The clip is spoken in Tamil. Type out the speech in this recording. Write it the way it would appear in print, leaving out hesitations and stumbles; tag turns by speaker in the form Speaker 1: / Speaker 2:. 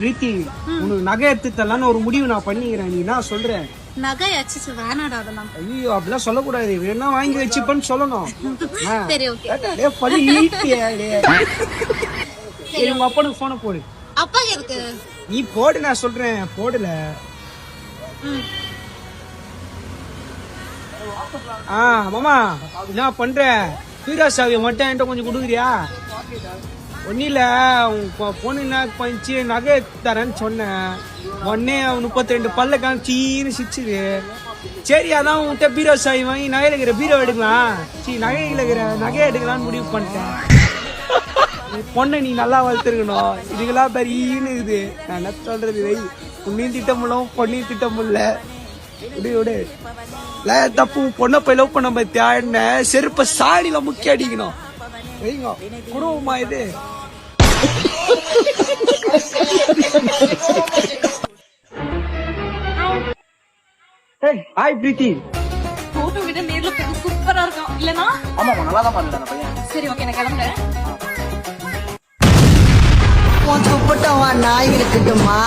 Speaker 1: பிரீத்தி, உனக்கு நகை எடுத்து தரலான்னு ஒரு முடிவு நான் பண்ணிக்கிறேன். நீ என்ன சொல்ற?
Speaker 2: நகை அச்சு வேணாடா அதெல்லாம்.
Speaker 1: ஐயோ அப்படிலாம் சொல்லக்கூடாது. வேணா வாங்கி வச்சுப்பன்னு சொல்லணும்.
Speaker 2: சரி ஓகே.
Speaker 1: சரி உங்க அப்பனுக்கு போன போடு.
Speaker 2: அப்பா எதுக்கு?
Speaker 1: நீ போடு, நான் சொல்றேன். போடல. மாமா என்ன பண்ற? பீரா சாவியை மட்டும் என்கிட்ட கொஞ்சம் கொடுக்குறியா? ஒன்னும் இல்ல, பொண்ணு என்ன பண்ணிச்சு, நகை தரேன்னு சொன்னேன். உடனே 32 பல்ல காமிச்சின்னு சிரிச்சுது. சரி அதான் உன்கிட்ட பீரோ சாவி வாங்கி நகையில இருக்கிற பீரோ எடுக்கலாம், நகையில இருக்கிற நகையை எடுக்கலாம்னு முடிவு பண்ணிட்டேன். பொண்ணை நீ நல்லா வளர்த்துருக்கணும். இதுக்கெல்லாம் பெரியன்னு இருக்குது. நான் என்ன சொல்றது? வை, உன்னையும் திட்டம் முடியல, பொண்ணையும் திட்டம் முடியல. விடு தப்பு. பொண்ணை போய் லவ் பண்ண பத்தியா என்ன செருப்ப சாடியில முக்கிய அடிக்கணும். வைங்க குடும்பமா இது. ஹாய் பிரீத்தி.
Speaker 2: போட்டோ விட நேர்ல சூப்பரா இருக்கும் இல்லனா?
Speaker 1: ஆமா நல்லா தான் பண்ணல பையன்.
Speaker 2: சரி ஓகே, நான் கிளம்புறேன்.
Speaker 3: நாய் இருக்குமா